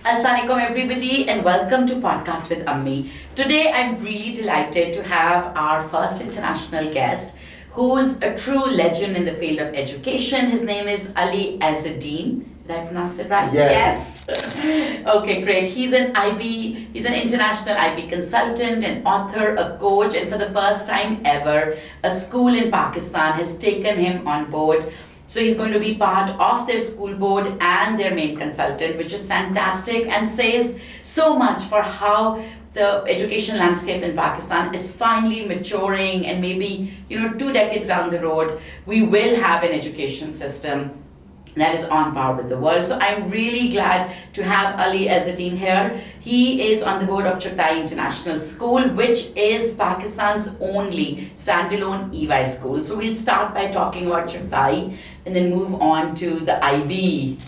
Assalamualaikum everybody and welcome to Podcast with Ammi. Today I'm really delighted to have our first international guest who's a true legend in the field of education. His name is Ali Azadeen. Did I pronounce it right? Yes. Okay, great. He's an international IB consultant, an author, a coach, and for the first time ever, a school in Pakistan has taken him on board. So he's going to be part of their school board and their main consultant, which is fantastic and says so much for how the education landscape in Pakistan is finally maturing, and maybe 2 decades down the road, we will have an education system that is on par with the world. So I'm really glad to have Ali Azadeen here. He is on the board of Chughtai International School, which is Pakistan's only standalone EY school. So we'll start by talking about Chughtai and then move on to the IB,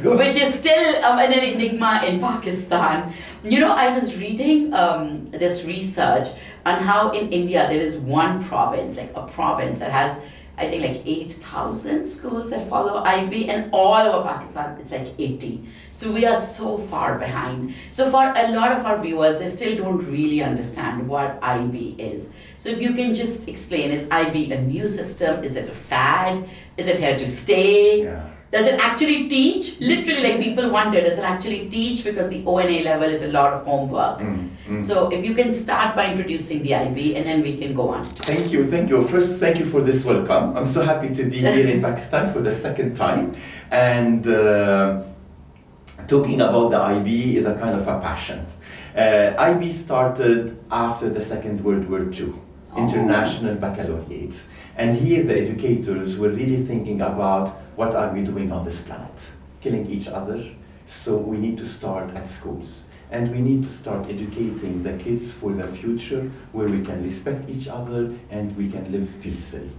which is still an enigma in Pakistan. I was reading this research on how in India there is one province, like a province that has I think like 8,000 schools that follow IB, and all over Pakistan it's like 80. So we are so far behind. So for a lot of our viewers, they still don't really understand what IB is. So if you can just explain, is IB a new system? Is it a fad? Is it here to stay? Yeah. Does it actually teach? Literally, like people wonder, does it actually teach? Because the ONA level is a lot of homework. So if you can start by introducing the IB and then we can go on. Thank you. First, thank you for this welcome. I'm so happy to be here in Pakistan for the second time. And talking about the IB is a kind of a passion. IB started after the Second World War II, International Baccalaureate. And here the educators were really thinking about what are we doing on this planet? Killing each other. So we need to start at schools. And we need to start educating the kids for the future where we can respect each other and we can live peacefully.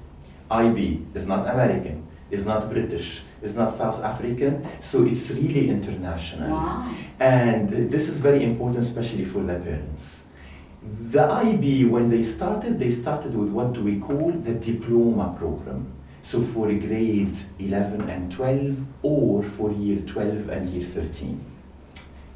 IB is not American, is not British, is not South African, so it's really international. Wow. And this is very important, especially for the parents. The IB, when they started with what do we call the diploma program. So for grade 11 and 12, or for year 12 and year 13.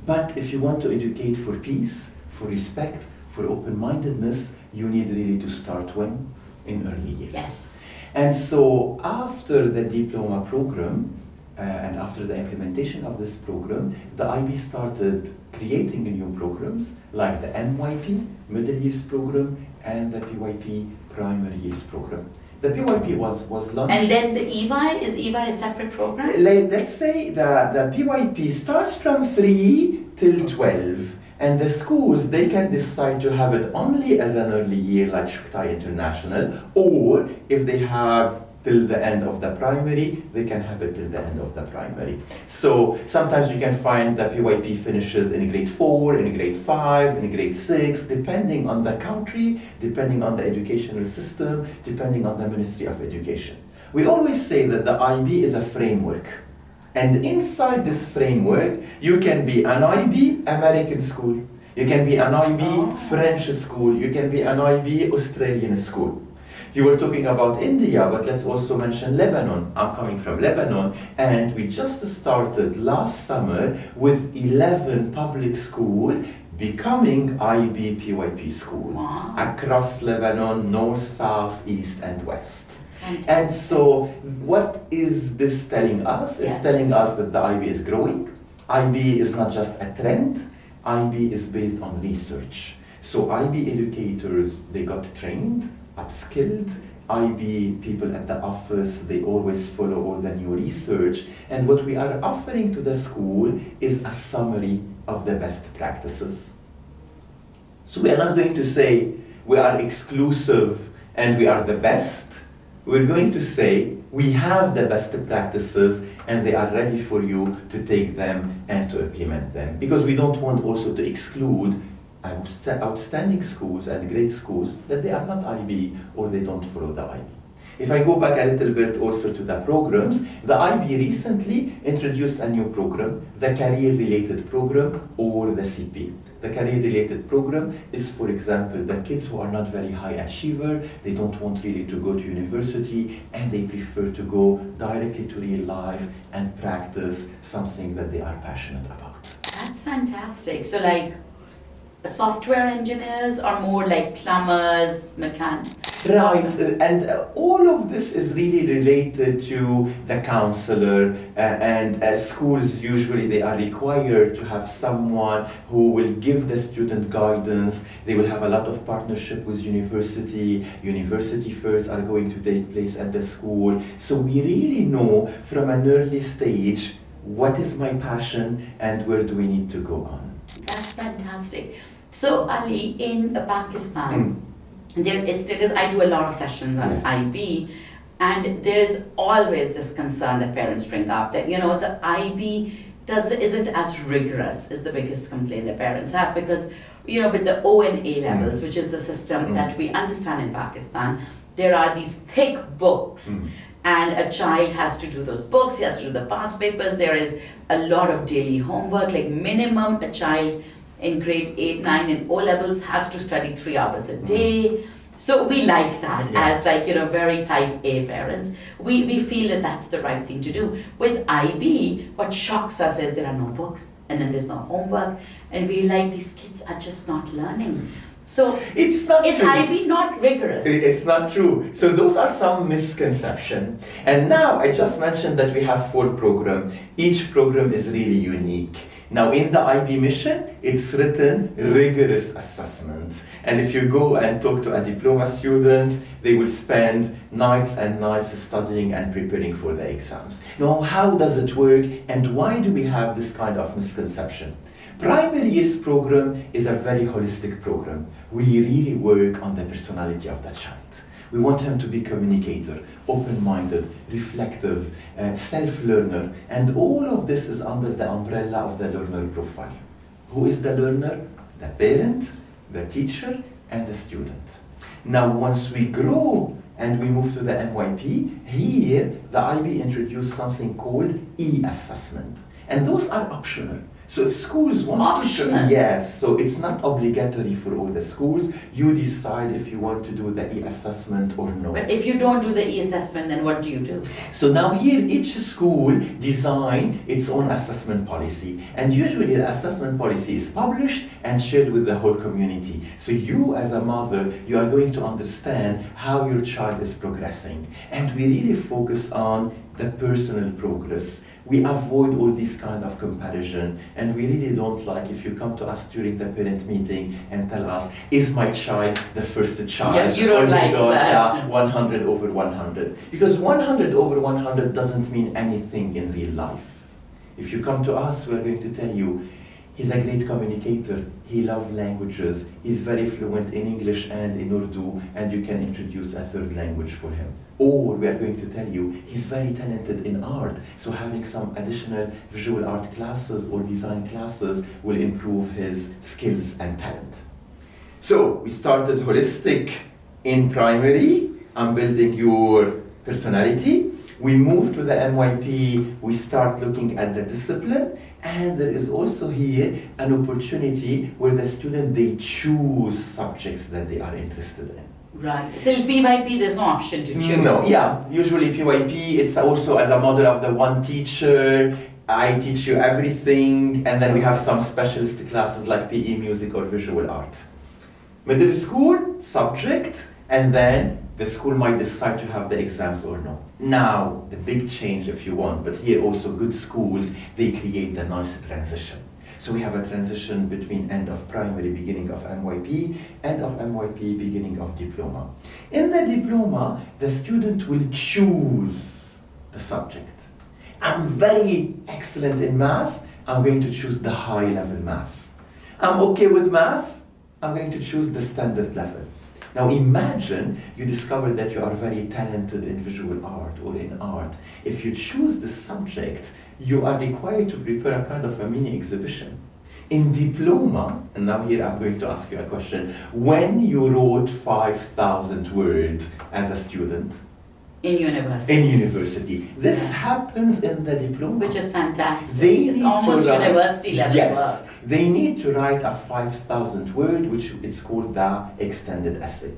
But if you want to educate for peace, for respect, for open-mindedness, you need really to start when? In early years. Yes. And so after the diploma program, and after the implementation of this program, the IB started creating new programs like the MYP, Middle Years Program, and the PYP, Primary Years Program. The PYP was launched. And then the EY, is EY a separate program? Let's say the PYP starts from 3 till 12, and the schools, they can decide to have it only as an early year like Chughtai International, or if they have till the end of the primary, they can have it till the end of the primary. So sometimes you can find the PYP finishes in grade 4, in grade 5, in grade 6, depending on the country, depending on the educational system, depending on the Ministry of Education. We always say that the IB is a framework. And inside this framework, you can be an IB American school, you can be an IB French school, you can be an IB Australian school. You were talking about India, but let's also mention Lebanon. I'm coming from Lebanon, and we just started last summer with 11 public schools becoming IB PYP school across Lebanon, north, south, east, and west. And so what is this telling us? It's telling us that the IB is growing. IB is not just a trend. IB is based on research. So IB educators, they got trained, upskilled. IB people at the office, they always follow all the new research. And what we are offering to the school is a summary of the best practices. So we are not going to say we are exclusive and we are the best. We're going to say we have the best practices and they are ready for you to take them and to implement them. Because we don't want also to exclude outstanding schools and great schools that they are not IB or they don't follow the IB. If I go back a little bit also to the programs, the IB recently introduced a new program, the career-related program or the CP. The career-related program is, for example, the kids who are not very high achiever, they don't want really to go to university and they prefer to go directly to real life and practice something that they are passionate about. That's fantastic. So like software engineers or more like plumbers, mechanics? Right, and all of this is really related to the counselor, and schools usually they are required to have someone who will give the student guidance. They will have a lot of partnership with university. University fairs are going to take place at the school. So we really know from an early stage what is my passion and where do we need to go on. That's fantastic. So Ali, in Pakistan, there is, because I do a lot of sessions on Yes. IB, and there is always this concern that parents bring up that, you know, the IB isn't as rigorous is the biggest complaint that parents have, because, you know, with the O and A levels, which is the system that we understand in Pakistan, there are these thick books. And a child has to do those books, he has to do the past papers, there is a lot of daily homework, like minimum a child in grade 8, 9 in O levels has to study 3 hours a day. So we like that as like, you know, very type A parents. We feel that that's the right thing to do. With IB, what shocks us is there are no books and then there's no homework, and we like these kids are just not learning. So It's not is true. IB not rigorous? It's not true. So those are some misconceptions. And now I just mentioned that we have 4 programs. Each program is really unique. Now in the IB mission, it's written rigorous assessment. And if you go and talk to a diploma student, they will spend nights and nights studying and preparing for the exams. Now how does it work and why do we have this kind of misconception? Primary years program is a very holistic program. We really work on the personality of the child. We want him to be communicator, open-minded, reflective, self-learner, and all of this is under the umbrella of the learner profile. Who is the learner? The parent, the teacher, and the student. Now once we grow and we move to the MYP, here the IB introduced something called e-assessment. And those are optional. So if schools want to, yes, so it's not obligatory for all the schools. You decide if you want to do the e-assessment or no. But if you don't do the e-assessment, then what do you do? So now here each school design its own assessment policy, and usually the assessment policy is published and shared with the whole community. So you as a mother, you are going to understand how your child is progressing, and we really focus on the personal progress. We avoid all this kind of comparison, and we really don't like if you come to us during the parent meeting and tell us, is my child the first child? Yeah, you don't or like that. 100 over 100. Because 100 over 100 doesn't mean anything in real life. If you come to us, we're going to tell you, he's a great communicator, he loves languages, he's very fluent in English and in Urdu, and you can introduce a 3rd language for him. Or we are going to tell you, he's very talented in art, so having some additional visual art classes or design classes will improve his skills and talent. So we started holistic in primary, I'm building your personality. We move to the MYP, we start looking at the discipline, and there is also here an opportunity where the student, they choose subjects that they are interested in. Right. So PYP, there's no option to choose. No, yeah, usually PYP, it's also as a model of the one teacher. I teach you everything, and then we have some specialist classes like PE, music, or visual art. Middle school, subject, and then the school might decide to have the exams or no. Now, the big change if you want, but here also good schools, they create a nice transition. So we have a transition between end of primary, beginning of MYP, end of MYP, beginning of diploma. In the diploma, the student will choose the subject. I'm very excellent in math, I'm going to choose the high level math. I'm okay with math, I'm going to choose the standard level. Now imagine you discover that you are very talented in visual art or in art. If you choose the subject, you are required to prepare a kind of a mini exhibition. In diploma, and now here I'm going to ask you a question, when you wrote 5,000 words as a student? In university. In university. This happens in the diploma. Which is fantastic. They It's need almost to write, university level yes, work. they need to write a 5,000 word, which is called the extended essay.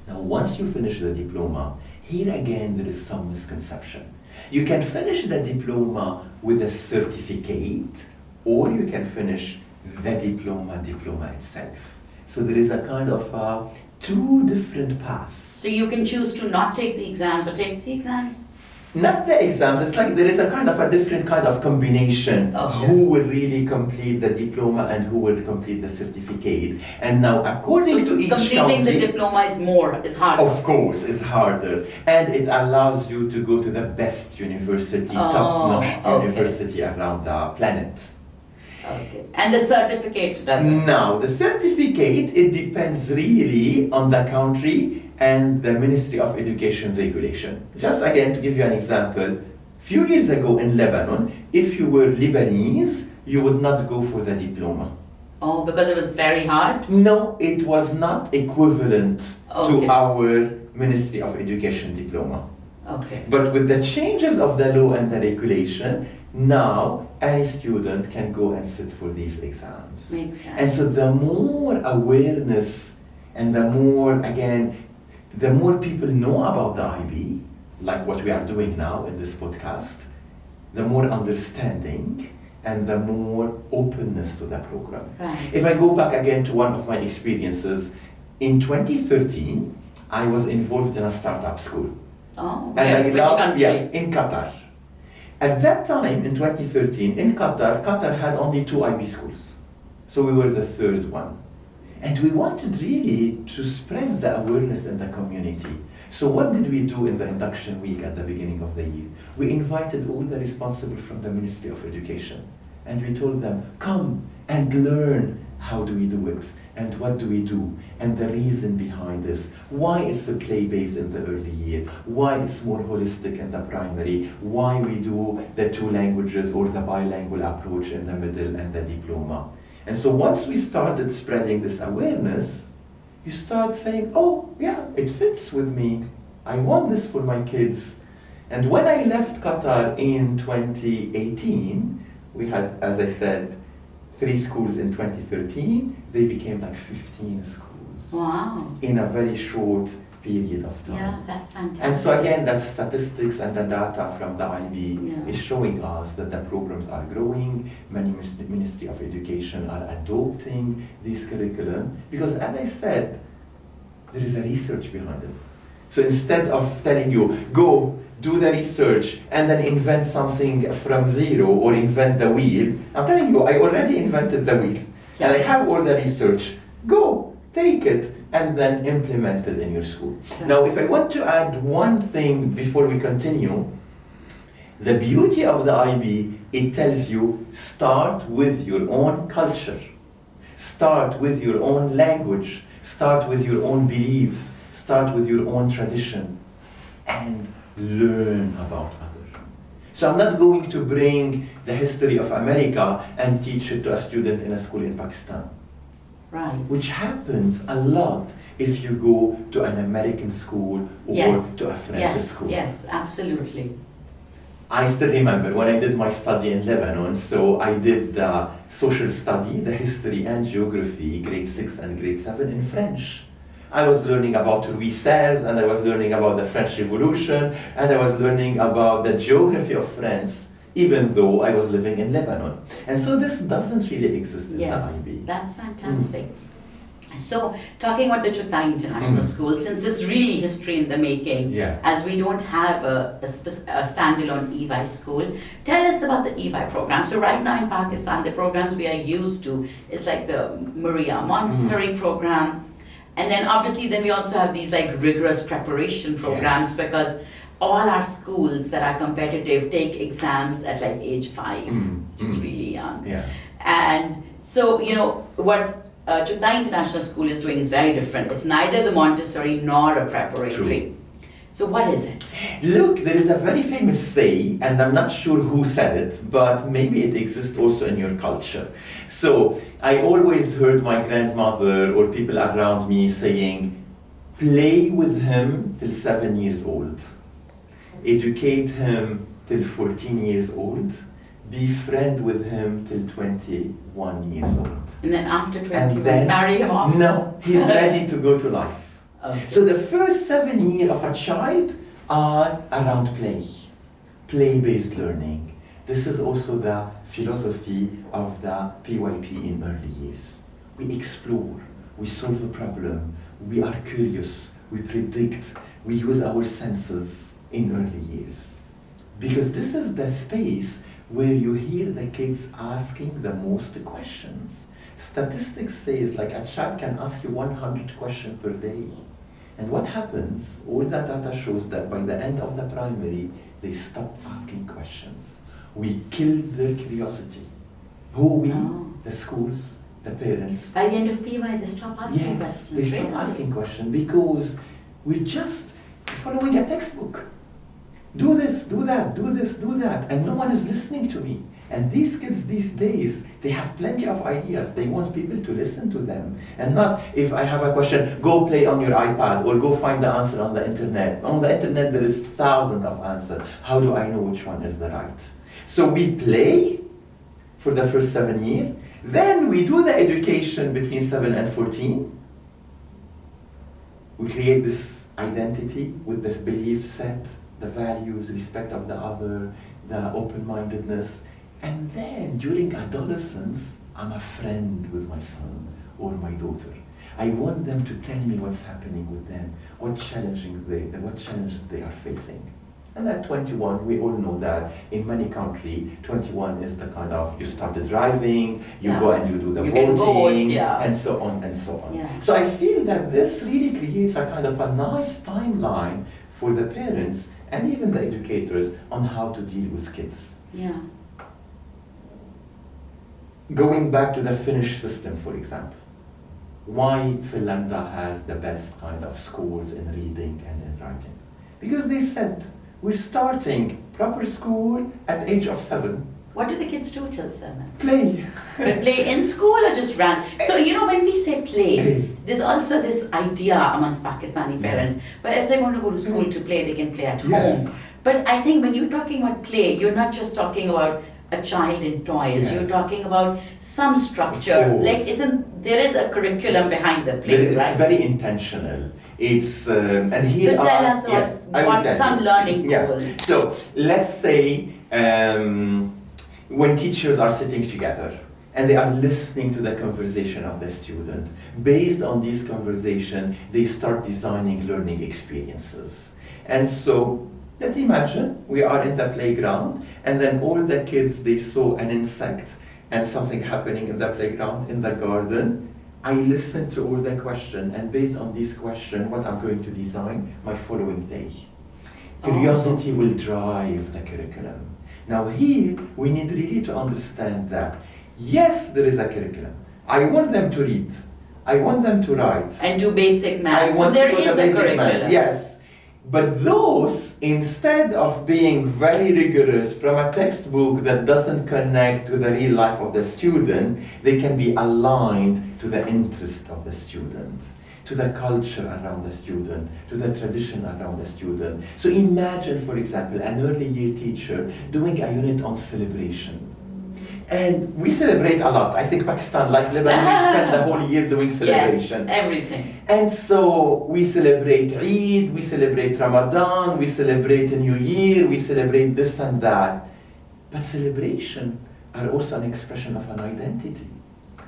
Now, once you finish the diploma, here again there is some misconception. You can finish the diploma with a certificate, or you can finish the diploma itself. So there is a kind of two different paths. So you can choose to not take the exams or take the exams? Not the exams, it's like there is a kind of a different kind of combination. Okay. Who will really complete the diploma and who will complete the certificate. And now according to each country... completing the diploma is harder. Of course, it's harder. And it allows you to go to the best university, top-notch university around the planet. Okay. And the certificate doesn't? Now, the certificate, it depends really on the country and the Ministry of Education regulation. Just again, to give you an example, few years ago in Lebanon, if you were Lebanese, you would not go for the diploma. Oh, because it was very hard? No, it was not equivalent Okay. to our Ministry of Education diploma. Okay. But with the changes of the law and the regulation, now any student can go and sit for these exams. Makes sense. And so the more awareness and the more, again, the more people know about the IB, like what we are doing now in this podcast, the more understanding and the more openness to the program. Right. If I go back again to one of my experiences, in 2013, I was involved in a startup school. Oh, And which country? Yeah, in Qatar. At that time, in 2013, in Qatar had only 2 IB schools. So we were the third one. And we wanted really to spread the awareness in the community. So what did we do in the induction week at the beginning of the year? We invited all the responsible from the Ministry of Education. And we told them, come and learn how do we do it, and what do we do, and the reason behind this, why it's a play-based in the early year, why it's more holistic in the primary, why we do the 2 languages or the bilingual approach in the middle and the diploma. And so once we started spreading this awareness, you start saying, oh yeah, it fits with me, I want this for my kids. And when I left Qatar in 2018, we had, as I said, 3 schools in 2013, they became like 15 schools. Wow. In a very short period of time. Yeah, that's fantastic. And so again, that statistics and the data from the IB Yeah. is showing us that the programs are growing, many Ministry of Education are adopting this curriculum, because as I said, there is a research behind it. So instead of telling you, go, do the research, and then invent something from zero or invent the wheel, I'm telling you, I already invented the wheel. And I have all the research. Go, take it, and then implement it in your school. Yeah. Now, if I want to add one thing before we continue, the beauty of the IB, it tells you, start with your own culture. Start with your own language. Start with your own beliefs. Start with your own tradition. And learn about others. So I'm not going to bring the history of America and teach it to a student in a school in Pakistan. Right. Which happens a lot if you go to an American school or to a French school. Yes, absolutely. I still remember when I did my study in Lebanon, so I did the social study, the history and geography, grade 6 and grade 7 in French. I was learning about Louis XVI, and I was learning about the French Revolution, and I was learning about the geography of France, even though I was living in Lebanon. And so this doesn't really exist in the IB. That's fantastic. So, talking about the Chughtai International School, since it's really history in the making, as we don't have a standalone EY school, tell us about the EY program. So right now in Pakistan, the programs we are used to is like the Maria Montessori program, and then obviously then we also have these like rigorous preparation programs because all our schools that are competitive take exams at like age 5, which is really young. And so, you know, what Chughtai International School is doing is very different. It's neither the Montessori nor a preparatory. True. So what is it? Look, there is a very famous say, and I'm not sure who said it, but maybe it exists also in your culture. So I always heard my grandmother or people around me saying, play with him till 7 years old. Educate him till 14 years old. Be friend with him till 21 years old. And then after 21, and then, marry him off? No, he's ready to go to life. Okay. So the first 7 years of a child are around play, play-based learning, This is also the philosophy of the PYP in early years. We explore, we solve a problem, we are curious, we predict, we use our senses in early years. Because this is the space where you hear the kids asking the most questions. Statistics says like a child can ask you 100 questions per day. And what happens, all the data shows that by the end of the primary, they stop asking questions. We killed their curiosity. Who we? Oh. The schools, the parents. By the end of PY, they stop asking Yes, questions. they stop really? asking questions because we're just following a textbook. Do this, do that, do this, do that, and no one is listening to me. And these kids these days, they have plenty of ideas. They want people to listen to them. And not, if I have a question, go play on your iPad or go find the answer on the internet. On the internet, there is thousands of answers. How do I know which one is the right? So we play for the first 7 years. Then we do the education between 7 and 14. We create this identity with this belief set, the values, respect of the other, the open-mindedness. And then during adolescence, I'm a friend with my son or my daughter. I want them to tell me what's happening with them, what challenges they are facing. And at 21, we all know that in many countries, 21 is the kind of, you start the driving, you go and you do the voting, and so on and so on. Yeah. So I feel that this really creates a kind of a nice timeline for the parents and even the educators on how to deal with kids. Yeah. Going back to the Finnish system, for example, why Finland has the best kind of schools in reading and in writing? Because they said, we're starting proper school at age of 7. What do the kids do till 7? Play. But play in school or just run? So, you know, when we say play, there's also this idea amongst Pakistani parents, but if they're going to go to school to play, they can play at home. But I think when you're talking about play, you're not just talking about a child in toys, you're talking about some structure. Like, there is a curriculum behind the play, right? It's very intentional. It's and here so tell us what some learning goals. So let's say when teachers are sitting together and they are listening to the conversation of the student, based on this conversation, they start designing learning experiences. And so let's imagine we are in the playground and then all the kids, they saw an insect and something happening in the playground, in the garden. I listen to all the questions, and based on this question, what I'm going to design my following day. Curiosity will drive the curriculum. Now here, we need really to understand that, yes, there is a curriculum. I want them to read. I want them to write. And do basic math. So there is a curriculum. Yes. But those, instead of being very rigorous from a textbook that doesn't connect to the real life of the student, they can be aligned to the interest of the student, to the culture around the student, to the tradition around the student. So imagine, for example, an early year teacher doing a unit on celebration. And we celebrate a lot. I think Pakistan, like Lebanon, we spend the whole year doing celebration. Yes, everything. And so we celebrate Eid, we celebrate Ramadan, we celebrate a New Year, we celebrate this and that. But celebration are also an expression of an identity,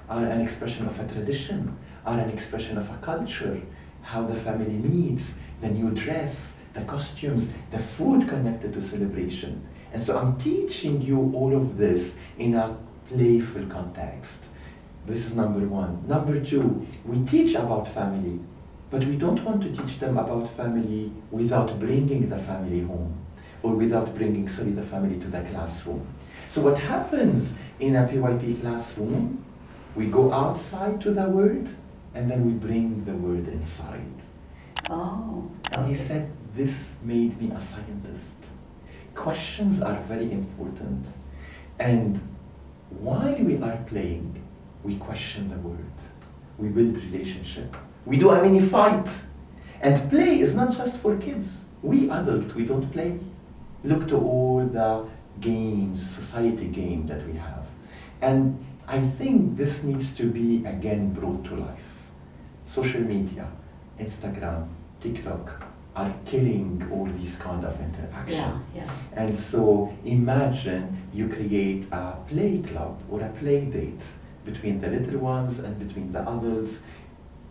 are an expression of a tradition, are an expression of a culture, how the family meets, the new dress, the costumes, the food connected to celebration. And so I'm teaching you all of this in a playful context. This is number one. Number two, we teach about family, but we don't want to teach them about family without bringing the family home, or without bringing, the family to the classroom. So what happens in a PYP classroom, we go outside to the world, and then we bring the world inside. Oh. Okay. And he said, this made me a scientist. Questions are very important. And while we are playing, we question the world. We build relationship. We do a mini fight. And play is not just for kids. We adults, we don't play. Look to all the games, society games that we have. And I think this needs to be again brought to life. Social media, Instagram, TikTok, are killing all these kind of interaction. Yeah. And so imagine you create a play club or a play date between the little ones and between the adults.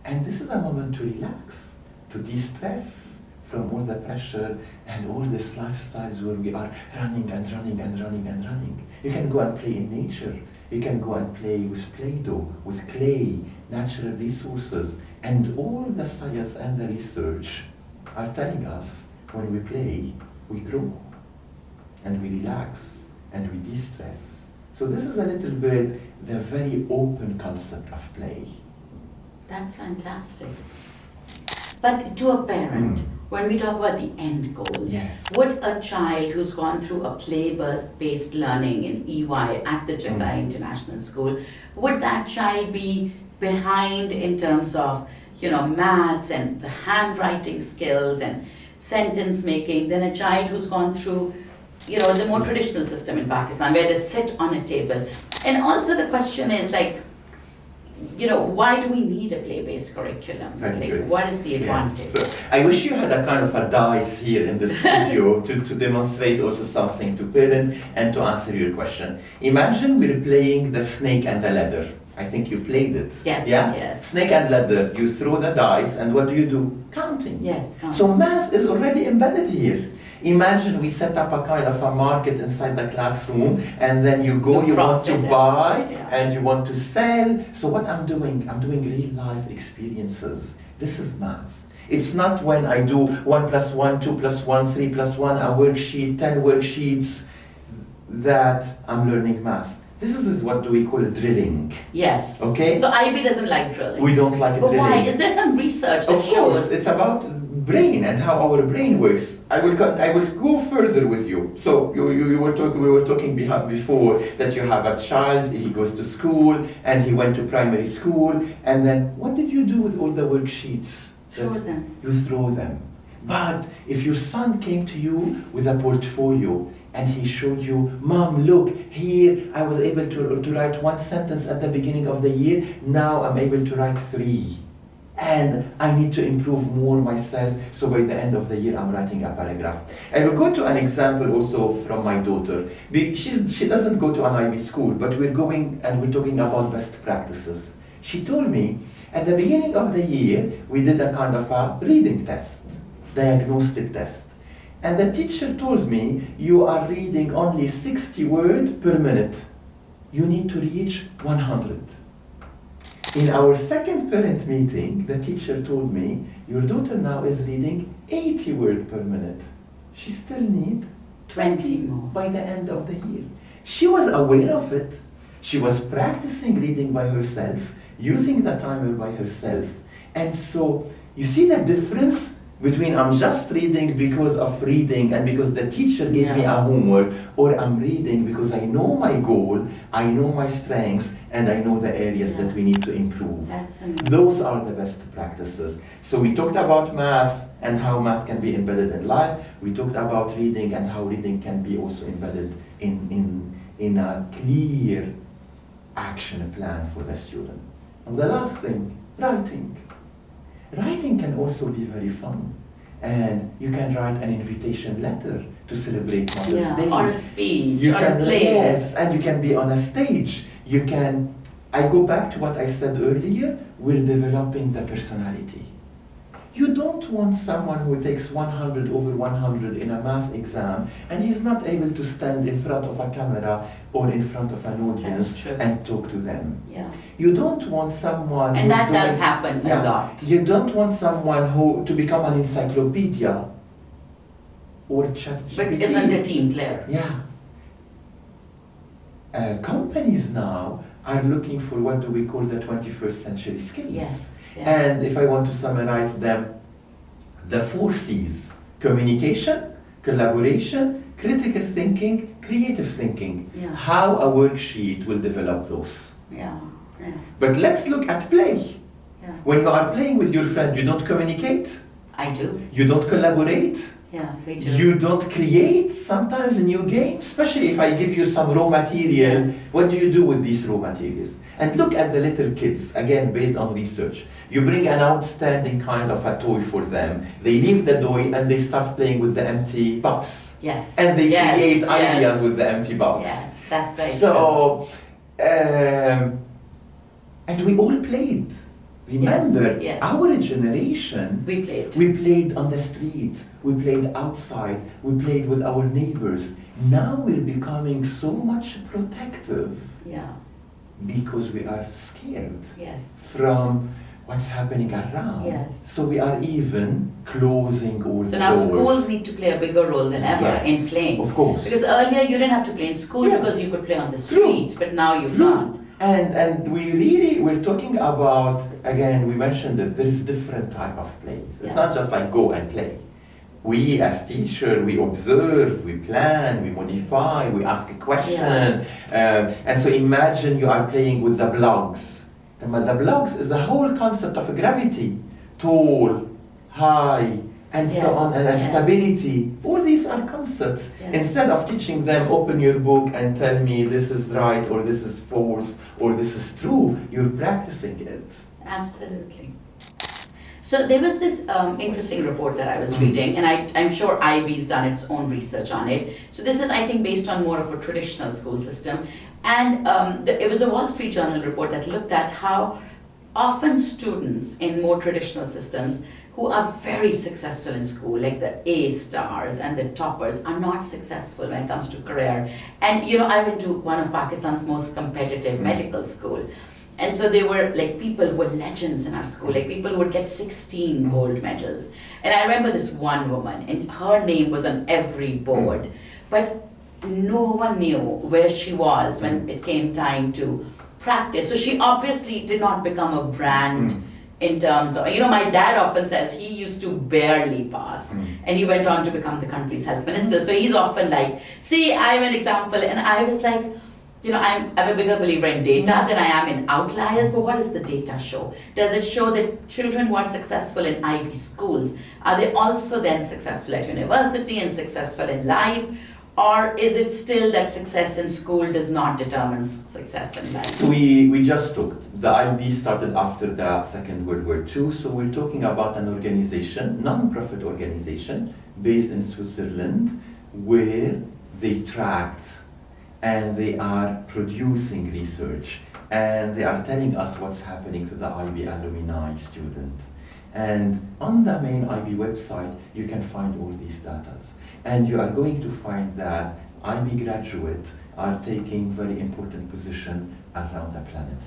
And this is a moment to relax, to de-stress from all the pressure and all these lifestyles where we are running and running and running and running. You can go and play in nature. You can go and play with Play-Doh, with clay, natural resources. And all the science and the research are telling us when we play, we grow and we relax and we de-stress. So this is a little bit the very open concept of play. That's fantastic. But to a parent, when we talk about the end goals, Yes. would a child who's gone through a play-based learning in EY at the Chughtai International School, would that child be behind in terms of, maths and the handwriting skills and sentence making than a child who's gone through, the more traditional system in Pakistan where they sit on a table? And also the question is why do we need a play-based curriculum? Very good. What is the advantage? Yes. So I wish you had a kind of a dice here in the studio to demonstrate also something to parent and to answer your question. Imagine we're playing the snake and the ladder. I think you played it. Yes, yeah? yes. Snake and ladder, you throw the dice and what do? Counting. Yes. So math is already embedded here. Imagine we set up a kind of a market inside the classroom and then you want to buy and you want to sell. So what I'm doing real life experiences. This is math. It's not when I do 1 + 1, 2 + 1, 3 + 1, a worksheet, 10 worksheets that I'm learning math. This is what do we call drilling. Yes. Okay? So IB doesn't like drilling. We don't like But drilling. why? Is there some research that Of course, shows? it's about brain and how our brain works. I will go further with you. So we were talking before that you have a child, he goes to school and he went to primary school, and then what did you do with all the worksheets? Throw them. You throw them. But if your son came to you with a portfolio and he showed you, Mom, look, here I was able to write 1 sentence at the beginning of the year, now I'm able to write 3. And I need to improve more myself, so by the end of the year I'm writing a paragraph. I will go to an example also from my daughter. She doesn't go to an IB school, but we're talking about best practices. She told me, at the beginning of the year, we did a kind of a reading test, diagnostic test. And the teacher told me, you are reading only 60 words per minute. You need to reach 100. In our second parent meeting, the teacher told me, your daughter now is reading 80 words per minute. She still needs 20 more by the end of the year. She was aware of it. She was practicing reading by herself, using the timer by herself. And so, you see the difference between I'm just reading because of reading and because the teacher gave me a homework, or I'm reading because I know my goal, I know my strengths, and I know the areas that we need to improve. That's amazing. Those are the best practices. So we talked about math and how math can be embedded in life. We talked about reading and how reading can be also embedded in a clear action plan for the student. And the last thing, writing. Writing can also be very fun, and you can write an invitation letter to celebrate Mother's Day. Or a speech, or a play. Yes, and you can be on a stage. I go back to what I said earlier, we're developing the personality. You don't want someone who takes 100 over 100 in a math exam and he's not able to stand in front of a camera or in front of an audience and talk to them. Yeah. You don't want someone and that does happen a lot. You don't want someone to become an encyclopedia or ChatGPT. But isn't a team player. Yeah. Companies now are looking for what do we call the 21st century skills. Yes. And if I want to summarize them, the 4 C's: communication, collaboration, critical thinking, creative thinking. Yeah. How a worksheet will develop those. Yeah. But let's look at play. Yeah. When you are playing with your friend, you don't communicate. I do. You don't collaborate. Yeah, we do. You don't create sometimes a new game, especially if I give you some raw material. Yes. What do you do with these raw materials? And look at the little kids, again, based on research. You bring an outstanding kind of a toy for them. They leave the toy and they start playing with the empty box. Yes. And they Yes, create yes. ideas with the empty box. Yes, that's very true. So, and we all played. Remember, Yes. our generation, We played. we played on the street, we played outside, we played with our neighbors. Now we're becoming so much protective Yeah. because we are scared Yes. from what's happening around. Yes. So we are even closing all the So now doors. schools need to play a bigger role than ever Yes, in playing. of course. Because earlier you didn't have to play in school Yeah. because you could play on the True. street, but now you True. can't. And we're talking about, again, we mentioned that there is different type of plays. It's Yeah. not just like go and play. We as teacher, we observe, we plan, we modify, we ask a question. And so imagine you are playing with the blocks. The blocks is the whole concept of gravity, tall, high, and so Yes, on, and yes. stability. All these are concepts. Yes. Instead of teaching them, open your book and tell me this is right, or this is false, or this is true, you're practicing it. Absolutely. So there was this interesting report that I was reading, and I'm sure IB's done its own research on it. So this is, I think, based on more of a traditional school system. And it was a Wall Street Journal report that looked at how often students in more traditional systems who are very successful in school, like the A stars and the toppers, are not successful when it comes to career. And you know, I went to one of Pakistan's most competitive medical school. And so they were like people who were legends in our school, like people who would get 16 gold medals. And I remember this one woman, and her name was on every board, but no one knew where she was when it came time to practice. So she obviously did not become a brand in terms of, you know, my dad often says he used to barely pass and he went on to become the country's health minister. So he's often like, see, I'm an example. And I was like, you know, I'm a bigger believer in data than I am in outliers, but what does the data show? Does it show that children who are successful in IB schools, are they also then successful at university and successful in life? Or is it still that success in school does not determine success in life? We just talked. The IB started after the Second World War II, so we're talking about an organization, non-profit organization, based in Switzerland, where they tracked and they are producing research and they are telling us what's happening to the IB alumni student. And on the main IB website, you can find all these data. And you are going to find that IB graduates are taking very important position around the planet.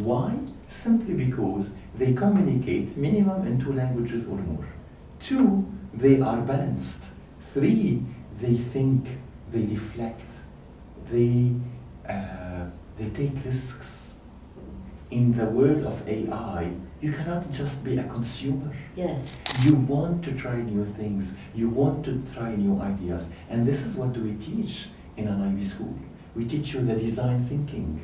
Why? Simply because they communicate minimum in 2 languages or more. 2, they are balanced. 3, they think, they reflect, they take risks. In the world of AI, you cannot just be a consumer. Yes. You want to try new things, you want to try new ideas, and this is what we teach in an IB school. We teach you the design thinking.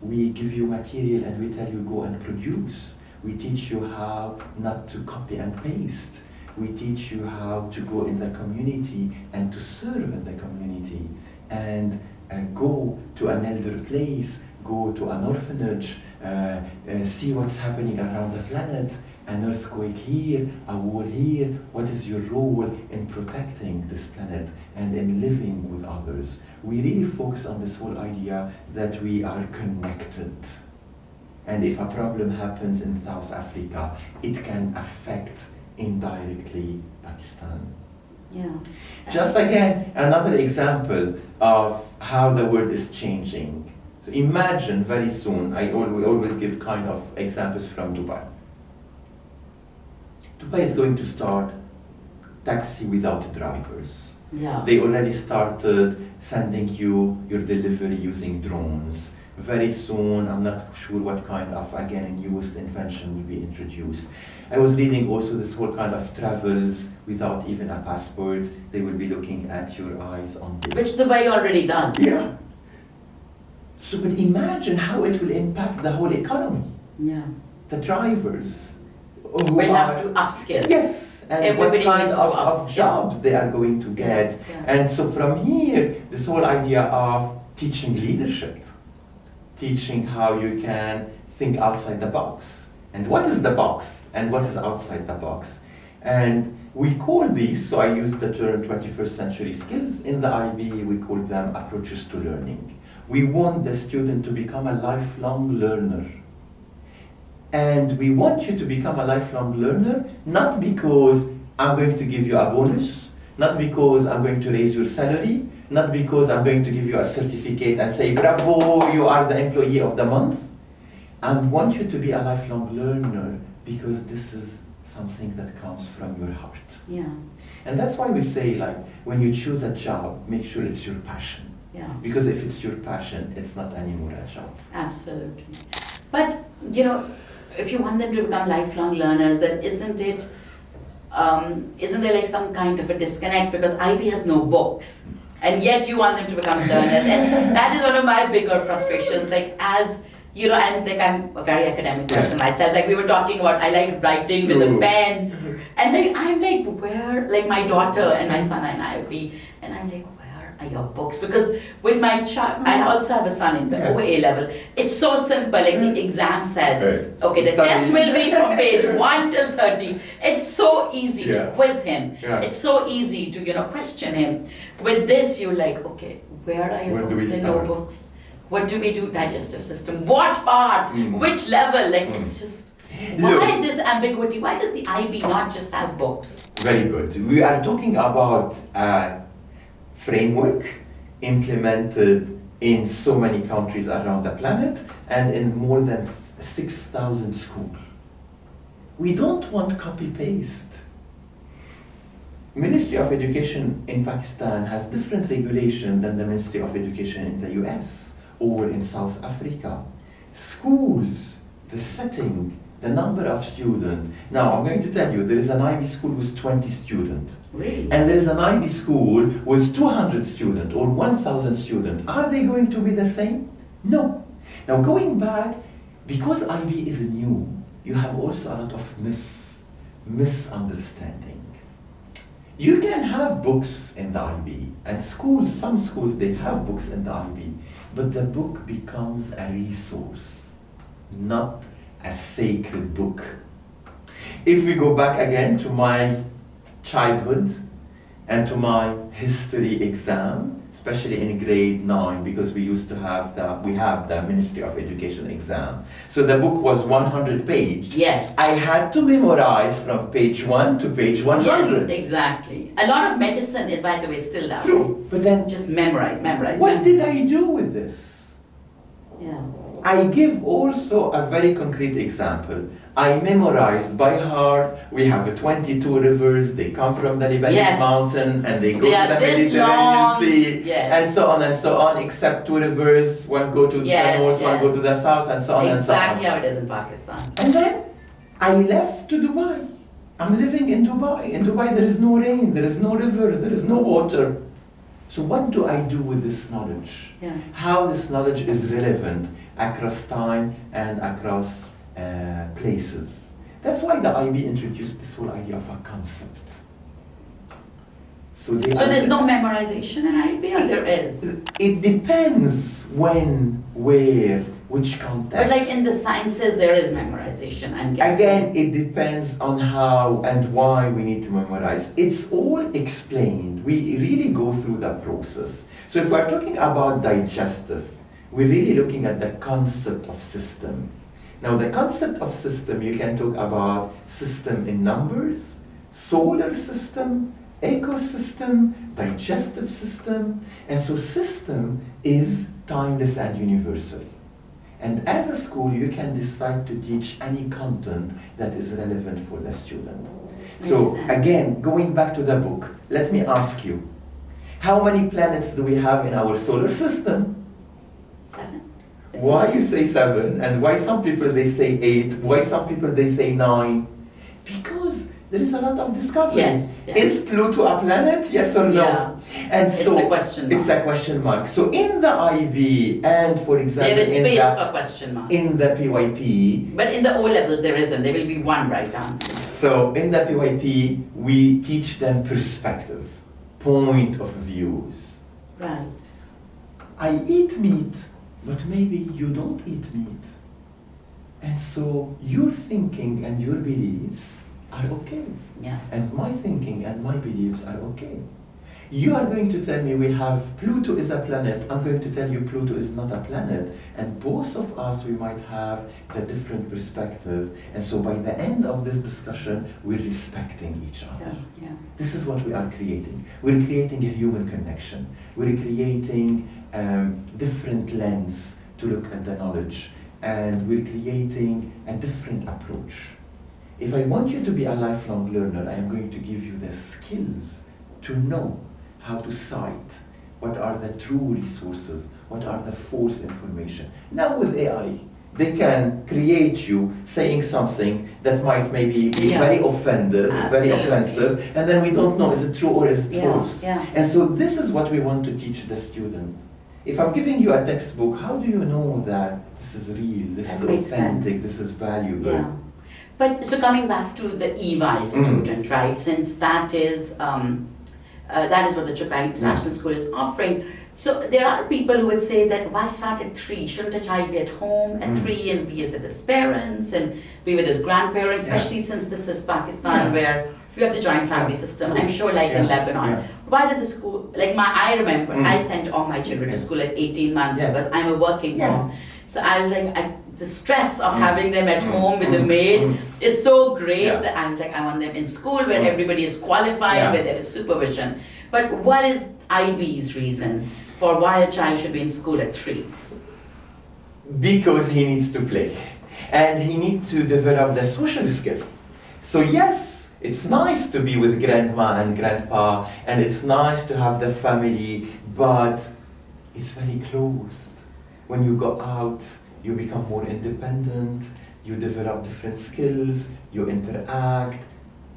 We give you material and we tell you go and produce. We teach you how not to copy and paste. We teach you how to go in the community and to serve in the community and go to an elder place, go to an orphanage, see what's happening around the planet, an earthquake here, a war here, what is your role in protecting this planet and in living with others. We really focus on this whole idea that we are connected. And if a problem happens in South Africa, it can affect indirectly Pakistan. Yeah. Just again, another example of how the world is changing. So imagine very soon, we always give kind of examples from Dubai. Dubai is going to start taxi without drivers. Yeah. They already started sending you your delivery using drones. Very soon, I'm not sure what kind of, again, newest invention will be introduced. I was reading also this whole kind of travels without even a passport. They will be looking at your eyes on the... Which Dubai already does. Yeah. So, but imagine how it will impact the whole economy. Yeah. The drivers who We'll are... have to upskill. Yes, and Everybody what kind needs to of jobs they are going to get. Yeah. And so from here, this whole idea of teaching leadership, teaching how you can think outside the box. And what is the box? And what is outside the box? And we call these, so I use the term 21st century skills. In the IB, we call them approaches to learning. We want the student to become a lifelong learner. And we want you to become a lifelong learner, not because I'm going to give you a bonus, not because I'm going to raise your salary, not because I'm going to give you a certificate and say, bravo, you are the employee of the month. I want you to be a lifelong learner because this is something that comes from your heart. Yeah. And that's why we say, like, when you choose a job, make sure it's your passion. Yeah. Because if it's your passion, it's not anymore a job. Absolutely. But, you know, if you want them to become lifelong learners, then isn't there like some kind of a disconnect? Because IB has no books, and yet you want them to become learners. And that is one of my bigger frustrations. Like, as you know, and like I'm a very academic person myself. Like we were talking about, I like writing with a pen, and like I'm like, where? Like my daughter and my son and IB, and I'm like, where are your books? Because with my child, I also have a son in the OA level. It's so simple. Like the exam says, okay, the test will be from page 1 till 30. It's so easy to quiz him. It's so easy to question him. With this, you're like, okay, where are your notebooks? What do we do? Digestive system. What part? Which level? Like it's just, why this ambiguity? Why does the IB not just have books? Very good. We are talking about a framework implemented in so many countries around the planet and in more than 6,000 schools. We don't want copy-paste. Ministry of Education in Pakistan has different regulation than the Ministry of Education in the US. Or in South Africa. Schools, the setting, the number of students. Now, I'm going to tell you, there is an IB school with 20 students. Really? And there is an IB school with 200 students or 1,000 students. Are they going to be the same? No. Now, going back, because IB is new, you have also a lot of misunderstanding. You can have books in the IB, and schools, some schools, they have books in the IB. But the book becomes a resource, not a sacred book. If we go back again to my childhood and to my history exam, especially in grade 9, because we used to have the Ministry of Education exam. So the book was 100 pages. Yes. I had to memorize from page 1 to page 100. Yes, exactly. A lot of medicine is, by the way, still that way. True, but then just memorize. What did I do with this? Yeah. I give also a very concrete example. I memorized by heart. We have 22 rivers. They come from the Lebanese mountain and they go to the Mediterranean Sea, and so on, except 2 rivers. One go to the north, one go to the south, and so on and so on. Exactly how it is in Pakistan. And then I left to Dubai. I'm living in Dubai. In Dubai, there is no rain, there is no river, there is no water. So what do I do with this knowledge? How this knowledge is relevant across time and across places. That's why the IB introduced this whole idea of a concept. So there's no memorization in IB, or there is? It depends when, where, which context. But like in the sciences, there is memorization, I'm guessing. Again, it depends on how and why we need to memorize. It's all explained. We really go through the process. So if we're talking about digestive, we're really looking at the concept of system. Now, the concept of system, you can talk about system in numbers, solar system, ecosystem, digestive system, and so system is timeless and universal. And as a school, you can decide to teach any content that is relevant for the student. So again, going back to the book, let me ask you, how many planets do we have in our solar system? 7. Why you say 7, and why some people they say 8, why some people they say 9? Because there is a lot of discovery. Yes. Is Pluto a planet? Yes or no? Yeah. And so it's a question mark. It's a question mark. So in the IB and for example there is space for question mark. In the PYP. But in the O levels there isn't. There will be one right answer. So in the PYP, we teach them perspective, point of views. Right. I eat meat, but maybe you don't eat meat. And so your thinking and your beliefs are okay. Yeah. And my thinking and my beliefs are okay. You are going to tell me we have Pluto is a planet. I'm going to tell you Pluto is not a planet. And both of us, we might have the different perspective. And so by the end of this discussion, we're respecting each other. Yeah. This is what we are creating. We're creating a human connection. We're creating different lens to look at the knowledge. And we're creating a different approach. If I want you to be a lifelong learner, I am going to give you the skills to know how to cite what are the true resources, what are the false information. Now with AI, they can create you saying something that might maybe be very offensive, and then we don't know is it true or is it false. Yeah. And so this is what we want to teach the student. If I'm giving you a textbook, how do you know that this is real, this is authentic, this is valuable? Yeah. But so coming back to the EY student, right? Since that is what the Chughtai International School is offering. So there are people who would say that why start at 3? Shouldn't a child be at home at 3 and be with his parents and be with his grandparents, especially since this is Pakistan where you have the joint family system. I'm sure like in Lebanon. Why does the school, I remember I sent all my children to school at 18 months because I'm a working mom. So I was like, the stress of having them at home with the maid is so great that I was like, I want them in school where everybody is qualified, where there is supervision. But what is IB's reason for why a child should be in school at 3? Because he needs to play. And he needs to develop the social skill. So yes, it's nice to be with grandma and grandpa, and it's nice to have the family, but it's very closed. When you go out, you become more independent, you develop different skills, you interact,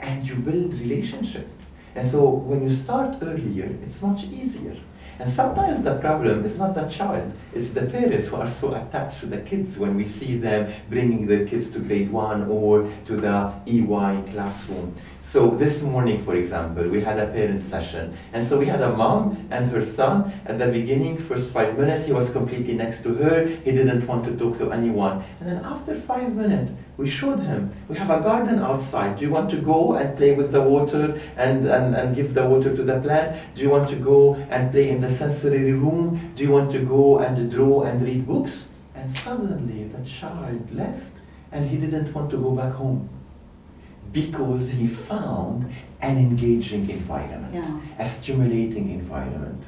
and you build relationships. And so when you start earlier, it's much easier. And sometimes the problem is not the child, it's the parents who are so attached to the kids when we see them bringing their kids to grade 1 or to the EY classroom. So this morning, for example, we had a parent session. And so we had a mom and her son. At the beginning, first 5 minutes, he was completely next to her. He didn't want to talk to anyone. And then after 5 minutes, we showed him, we have a garden outside. Do you want to go and play with the water and give the water to the plant? Do you want to go and play in the sensory room? Do you want to go and draw and read books? And suddenly the child left and he didn't want to go back home because he found an engaging environment, a stimulating environment.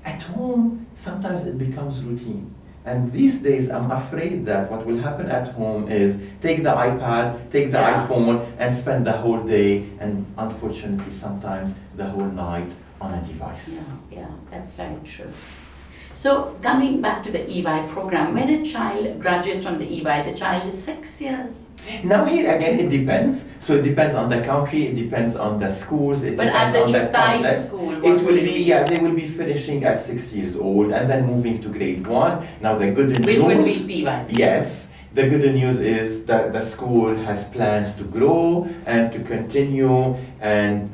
At home, sometimes it becomes routine. And these days, I'm afraid that what will happen at home is take the iPad, take the iPhone, and spend the whole day, and unfortunately, sometimes the whole night on a device. Yeah, that's very true. So coming back to the EY program, when a child graduates from the EY, the child is 6 years. Now here again, it depends. So it depends on the country, it depends on the schools, it depends on the Chughtai school, it will be, they will be finishing at 6 years old and then moving to grade 1. Now the good news... Which would be PY. Yes. The good news is that the school has plans to grow and to continue, and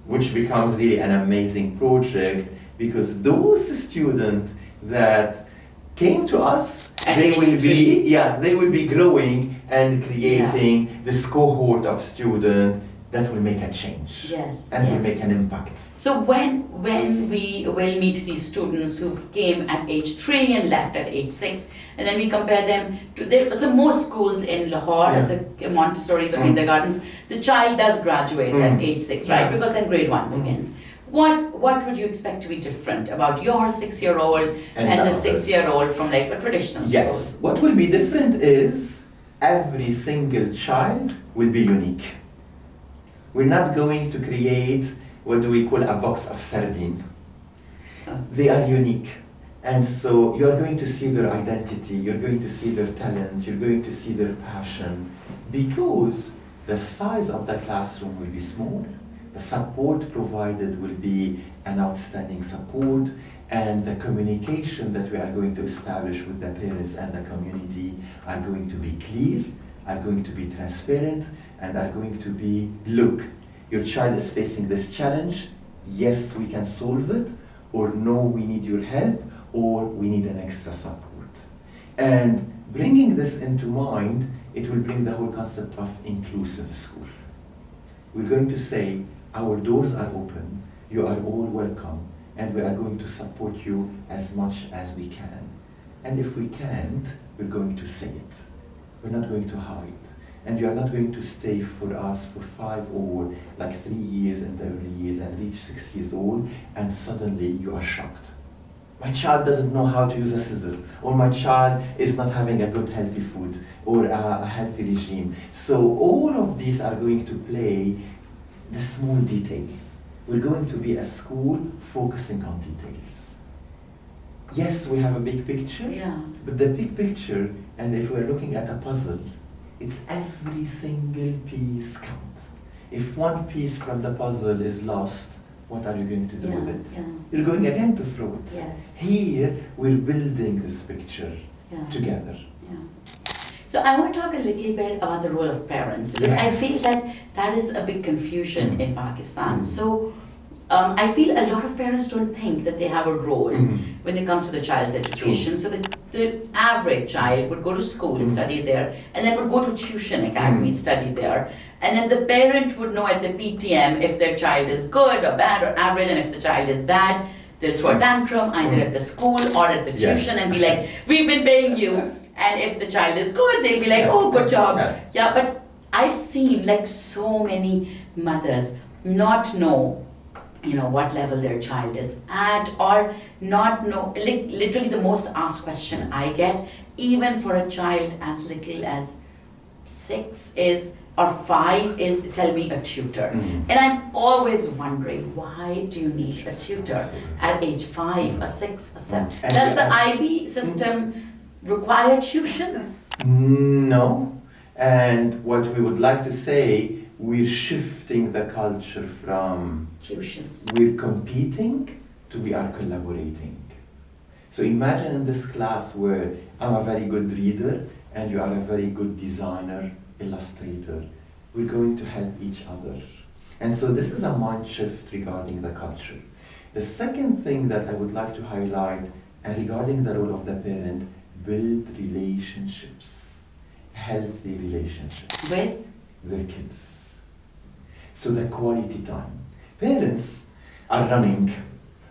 which becomes really an amazing project because those students that came to us, they will be growing and creating this cohort of students that will make a change and will make an impact. So when we will meet these students who came at age 3 and left at age 6, and then we compare them to so most schools in Lahore, the Montessori's or kindergartens, the child does graduate at age 6, right? Because then grade 1 begins. What would you expect to be different about your 6-year-old and the 6-year-old from like a traditional school? Yes, what will be different is every single child will be unique. We're not going to create what do we call a box of sardines. They are unique. And so you're going to see their identity, you're going to see their talent, you're going to see their passion, because the size of the classroom will be small. The support provided will be an outstanding support, and the communication that we are going to establish with the parents and the community are going to be clear, are going to be transparent, and are going to be, look, your child is facing this challenge, yes, we can solve it, or no, we need your help, or we need an extra support. And bringing this into mind, it will bring the whole concept of inclusive school. We're going to say, our doors are open, you are all welcome, and we are going to support you as much as we can. And if we can't, we're going to say it. We're not going to hide. And you are not going to stay for us for 5 or like 3 years in the early years and reach 6 years old, and suddenly you are shocked. My child doesn't know how to use a scissor, or my child is not having a good healthy food, or a healthy regime. So all of these are going to play the small details. We're going to be a school focusing on details. Yes, we have a big picture, but the big picture, and if we're looking at a puzzle, it's every single piece counts. If one piece from the puzzle is lost, what are you going to do with it? You're going again to throw it. Yes. Here, we're building this picture together. So I want to talk a little bit about the role of parents, because I feel that is a big confusion in Pakistan. So I feel a lot of parents don't think that they have a role when it comes to the child's education. So the average child would go to school and study there, and then would go to tuition academy and study there. And then the parent would know at the PTM if their child is good or bad or average, and if the child is bad, they'll throw a tantrum either at the school or at the tuition and be like, we've been paying you. And if the child is good, they'll be like, oh, good job. Yeah, but I've seen like so many mothers not know, what level their child is at, or not know, like literally the most asked question I get, even for a child as little as 6 is, or 5 is, tell me a tutor. And I'm always wondering, why do you need a tutor at age 5, a 6, a 7? Does the IB system require tuitions? No. And what we would like to say, we're shifting the culture from tuitions. We're competing to we are collaborating. So imagine in this class where I'm a very good reader and you are a very good designer, illustrator. We're going to help each other. And so this is a mind shift regarding the culture. The second thing that I would like to highlight, and regarding the role of the parent, build relationships, healthy relationships with their kids. So the quality time. Parents are running.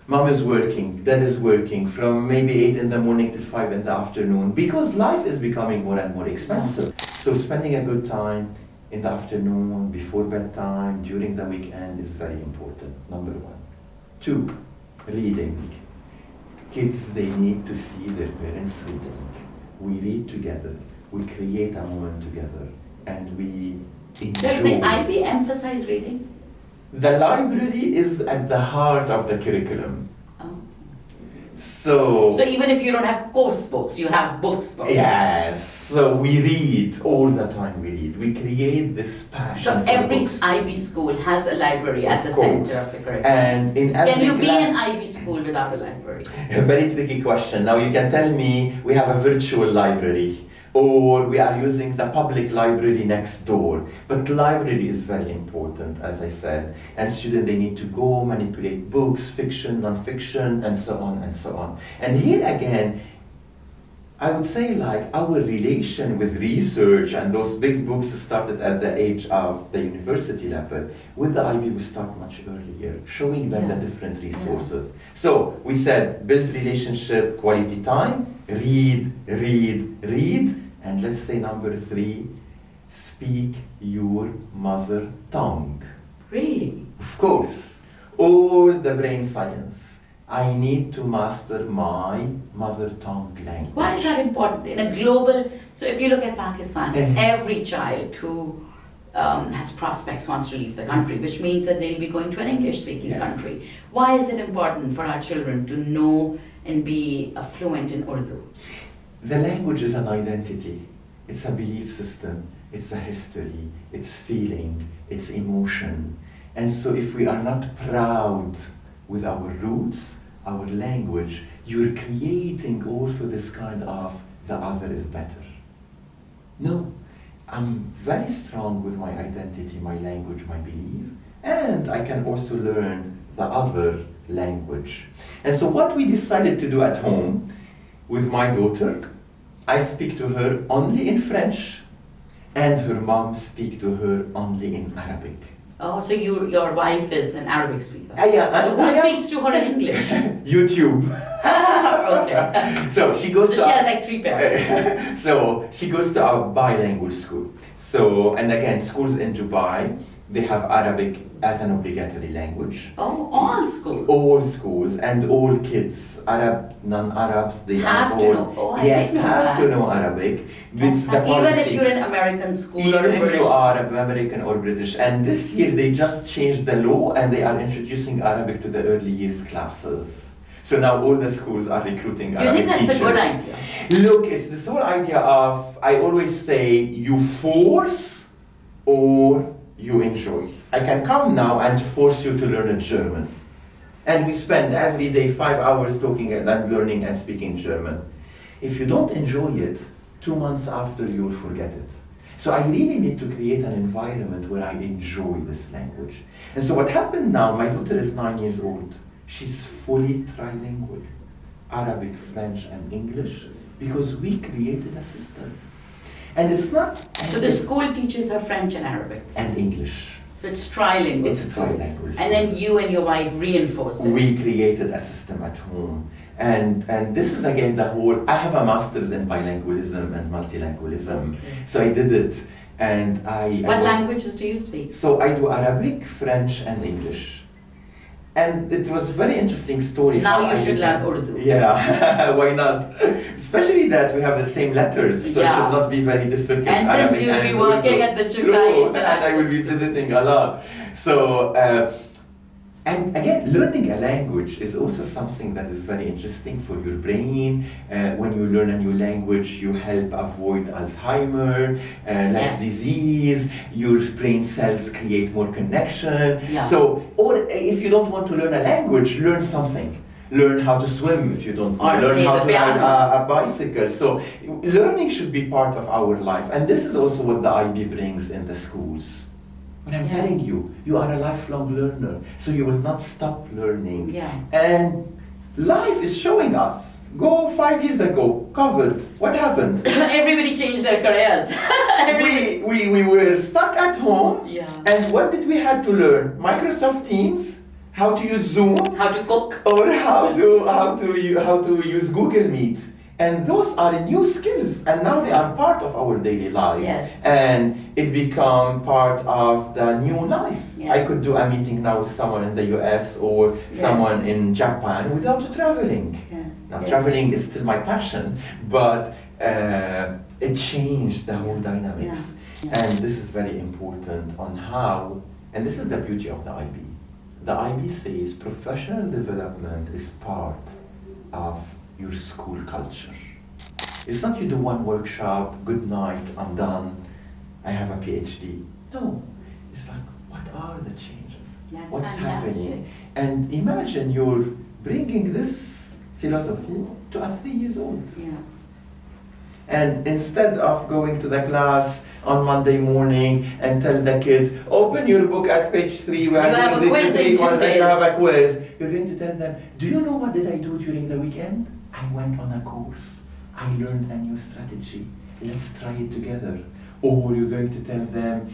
Mom is working, dad is working from maybe 8 in the morning till 5 in the afternoon, because life is becoming more and more expensive. So spending a good time in the afternoon, before bedtime, during the weekend is very important, number 1. 2, reading. Kids, they need to see their parents reading. We read together, we create a moment together, and we enjoy. Does the IB emphasize reading? The library is at the heart of the curriculum. Oh. So even if you don't have course books, you have books. Yes. So we read all the time. We create this passion. So every books. IB school has a library at the center of the curriculum. And in every can you be class, an IB school without a library? A very tricky question. Now you can tell me we have a virtual library, or we are using the public library next door. But library is very important, as I said. And students, they need to go manipulate books, fiction, non-fiction, and so on and so on. And here again, I would say like our relation with research and those big books started at the age of the university level. With the IB, we start much earlier, showing them the different resources. So we said build relationship, quality time, read, and let's say number 3, speak your mother tongue. Really? Of course. All the brain science. I need to master my mother tongue language. Why is that important? In a global, so if you look at Pakistan, every child who has prospects wants to leave the country, which means that they'll be going to an English-speaking country. Why is it important for our children to know and be fluent in Urdu? The language is an identity. It's a belief system. It's a history. It's feeling. It's emotion. And so if we are not proud with our roots, our language, you're creating also this kind of the other is better. No. I'm very strong with my identity, my language, my belief, and I can also learn the other language. And so what we decided to do at home with my daughter, I speak to her only in French, and her mom speak to her only in Arabic. Oh, so your wife is an Arabic speaker. Yeah, Who speaks to her in English? YouTube. Okay. So she goes So she has like 3 parents. So she goes to a bilingual school. So, and again, schools in Dubai, they have Arabic as an obligatory language. Oh, all schools? All schools and all kids, Arab, non-Arabs, they have are to all, know. Oh, I yes, didn't know have that. to know Arabic. It's the Even policy. if you're in American school or Even if British. you are American or British. And this year they just changed the law and they are introducing Arabic to the early years classes. So now all the schools are recruiting Do you Arabic think that's teachers. a good idea? Look, it's this whole idea of, I always say, you force or you enjoy. I can come now and force you to learn a German. And we spend every day 5 hours talking and learning and speaking German. If you don't enjoy it, 2 months after you'll forget it. So I really need to create an environment where I enjoy this language. And so what happened now, my daughter is 9 years old. She's fully trilingual, Arabic, French, and English, because we created a system. And it's not... So the school teaches her French and Arabic. And English. So it's trilingual. It's a trilingual. And then you and your wife reinforce it. We created a system at home. And this is again the whole, I have a master's in bilingualism and multilingualism. Okay. So I did it. And What languages do you speak? So I do Arabic, French, and English. And it was a very interesting story. Now you should learn Urdu. Yeah, why not? Especially that we have the same letters, so it should not be very difficult. And since you'll be working at the Chughtai International School. And I will be visiting a lot. So, and again, learning a language is also something that is very interesting for your brain. When you learn a new language, you help avoid Alzheimer, less disease, your brain cells create more connection. Yeah. So, or if you don't want to learn a language, learn something. Learn how to swim if you don't want. Learn how to ride a bicycle. So learning should be part of our life. And this is also what the IB brings in the schools. But I'm telling you, you are a lifelong learner, so you will not stop learning. Yeah. And life is showing us. Go 5 years ago, COVID, what happened? Everybody changed their careers. we were stuck at home, and what did we have to learn? Microsoft Teams, how to use Zoom, how to cook, or how to use Google Meet. And those are new skills, and now they are part of our daily life. Yes. And it become part of the new life. Yes. I could do a meeting now with someone in the US or someone in Japan without traveling. Yeah. Now, traveling is still my passion, but it changed the whole dynamics. Yeah. And this is very important on how, and this is the beauty of the IB. The IB says professional development is part of your school culture. It's not you do one workshop, good night, I'm done, I have a PhD. No, it's like, what are the changes? That's What's fantastic. happening? And imagine you're bringing this philosophy to a 3 years old. Yeah. And instead of going to the class on Monday morning and tell the kids, open your book at page 3, we are have a quiz in 2 days. You have a quiz. You're going to tell them, do you know what did I do during the weekend? I went on a course. I learned a new strategy. Let's try it together. Or you're going to tell them,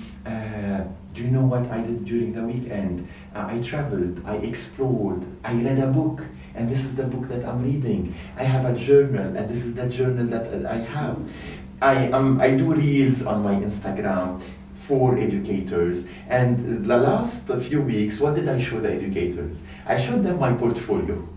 do you know what I did during the weekend? I traveled, I explored, I read a book, and this is the book that I'm reading. I have a journal, and this is the journal that I have. I do reels on my Instagram for educators, and the last few weeks, what did I show the educators? I showed them my portfolio.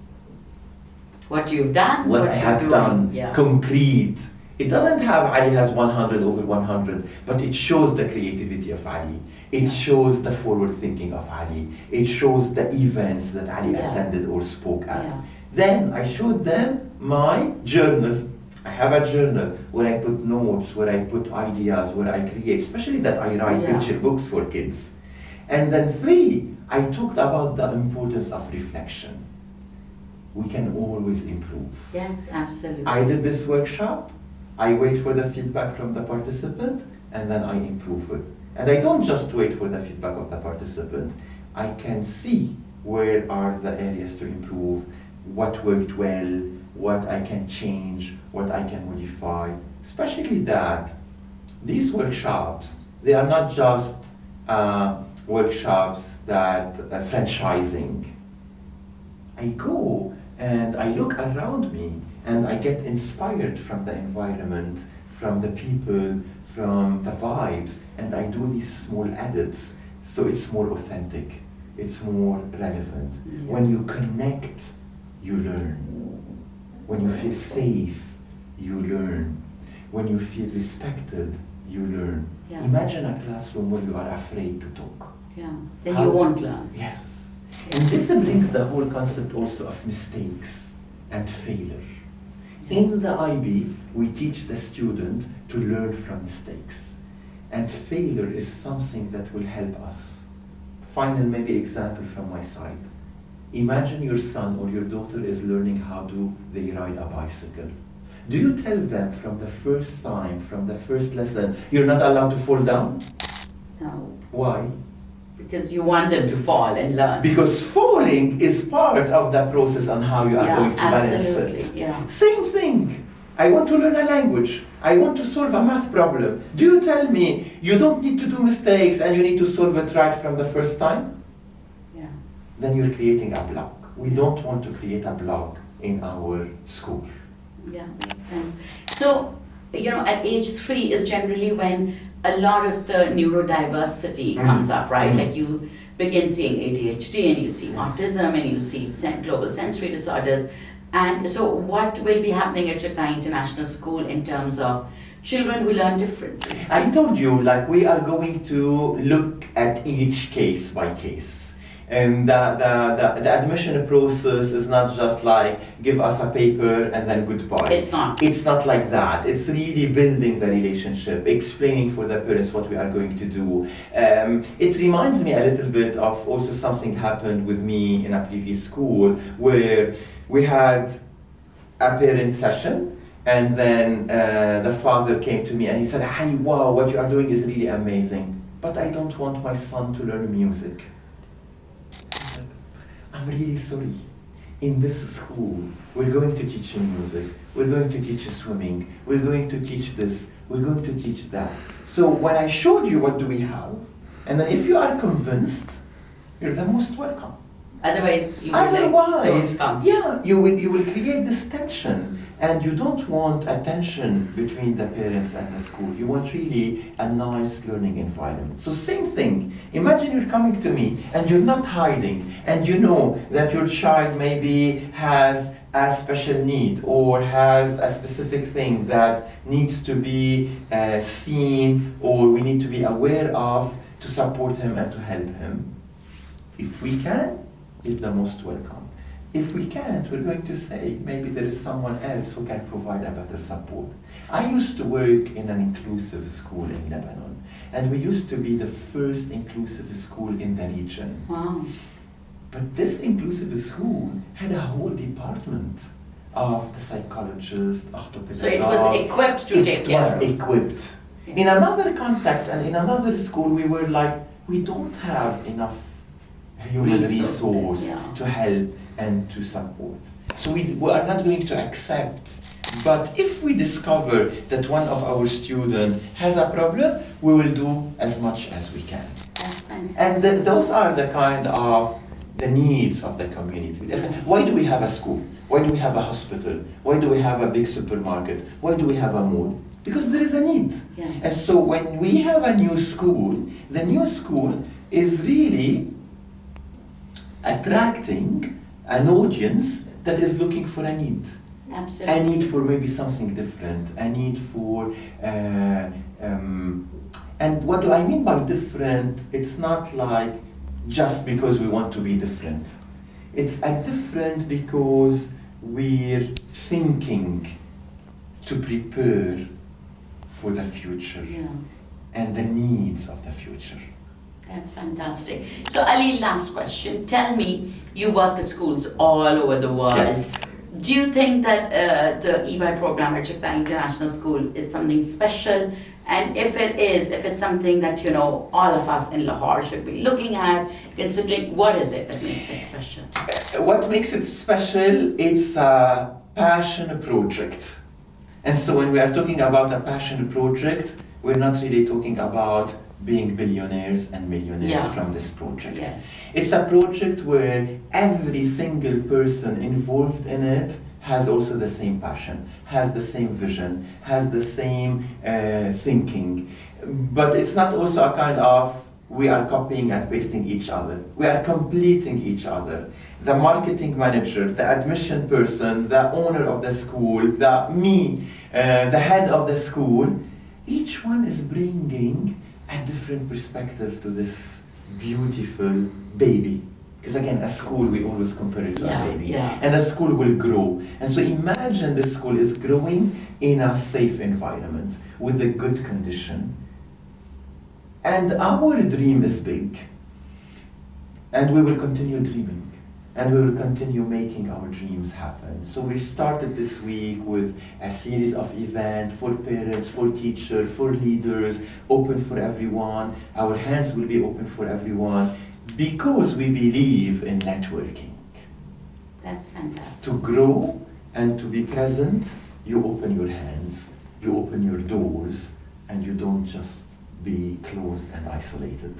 What you've done, what I have done, concrete. It doesn't have Ali has 100 over 100, but it shows the creativity of Ali. It shows the forward thinking of Ali. It shows the events that Ali attended or spoke at. Then I showed them my journal. I have a journal where I put notes, where I put ideas, where I create, especially that I write picture books for kids. And then 3, I talked about the importance of reflection. We can always improve. Yes, absolutely. I did this workshop. I wait for the feedback from the participant. and then I improve it. And I don't just wait for the feedback of the participant. I can see where are the areas to improve, what worked well, what I can change, what I can modify. Especially that these workshops, they are not just workshops that franchising. I go and I look around me and I get inspired from the environment, from the people, from the vibes, and I do these small edits so it's more authentic, it's more relevant. Yeah. When you connect, you learn. When you feel safe, you learn. When you feel respected, you learn. Yeah. Imagine a classroom where you are afraid to talk. Yeah, then you won't learn. Yes. And this brings the whole concept also of mistakes and failure. In the IB, we teach the student to learn from mistakes. And failure is something that will help us. Final maybe example from my side. Imagine your son or your daughter is learning how do they ride a bicycle. Do you tell them from the first time, from the first lesson, you're not allowed to fall down? No. Why? Because you want them to fall and learn. Because falling is part of the process on how you are going to balance absolutely. it. Yeah. Same thing. I want to learn a language. I want to solve a math problem. Do you tell me you don't need to do mistakes and you need to solve it right from the first time? Yeah. Then you're creating a block. We don't want to create a block in our school. Yeah, makes sense. So, at age 3 is generally when a lot of the neurodiversity comes up, right? Like you begin seeing ADHD and you see autism and you see global sensory disorders. And so what will be happening at Chughtai International School in terms of children who learn differently? I told you, we are going to look at each case by case. And the admission process is not just give us a paper and then goodbye. It's not. It's not like that. It's really building the relationship, explaining for the parents what we are going to do. It reminds me a little bit of also something happened with me in a previous school where we had a parent session and then the father came to me and he said, "Hey, wow, what you are doing is really amazing, but I don't want my son to learn music." I'm really sorry. In this school, we're going to teach him music, we're going to teach swimming, we're going to teach this, we're going to teach that. So when I showed you what do we have, and then if you are convinced, you're the most welcome. Otherwise, you will Otherwise, come. yeah, you will create this tension, and you don't want a tension between the parents and the school. You want really a nice learning environment. So same thing. Imagine you're coming to me and you're not hiding, and you know that your child maybe has a special need or has a specific thing that needs to be seen or we need to be aware of to support him and to help him. If we can, is the most welcome. If we can't, we're going to say maybe there is someone else who can provide a better support. I used to work in an inclusive school in Lebanon, and we used to be the first inclusive school in the region. Wow. But this inclusive school had a whole department of the psychologist, orthopedist. So it was equipped to take care. It was equipped. Yeah. In another context and in another school, we were like, we don't have enough human resource to help and to support. So we are not going to accept. But if we discover that one of our students has a problem, we will do as much as we can. That's fantastic. And those are the kind of the needs of the community. Why do we have a school? Why do we have a hospital? Why do we have a big supermarket? Why do we have a mall? Because there is a need. Yeah. And so when we have a new school, the new school is really attracting an audience that is looking for a need. Absolutely. A need for maybe something different, a need for, and what do I mean by different? It's not like just because we want to be different. It's a different because we're thinking to prepare for the future and the needs of the future. That's fantastic. So Ali, last question. Tell me, you worked at schools all over the world. Yes. do you think that the EY program at Chughtai International School is something special? And if it is, if it's something that, you know, all of us in Lahore should be looking at, considering, what is it that makes it special? What makes it special, it's a passion project. And so when we are talking about a passion project, we're not really talking about being billionaires and millionaires from this project. Yes. It's a project where every single person involved in it has also the same passion, has the same vision, has the same thinking. But it's not also a kind of we are copying and pasting each other. We are completing each other. The marketing manager, the admission person, the owner of the school, the head of the school, each one is bringing a different perspective to this beautiful baby. Because again, a school, we always compare it to a baby. And a school will grow. And so imagine the school is growing in a safe environment with a good condition. And our dream is big. And we will continue dreaming. And we will continue making our dreams happen. So we started this week with a series of events for parents, for teachers, for leaders, open for everyone. Our hands will be open for everyone. Because we believe in networking. That's fantastic. To grow and to be present, you open your hands, you open your doors, and you don't just be closed and isolated.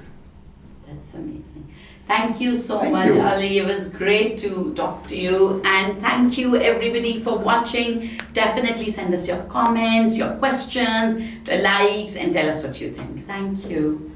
That's amazing. Thank you so much, Ali. It was great to talk to you. And thank you, everybody, for watching. Definitely send us your comments, your questions, the likes, and tell us what you think. Thank you.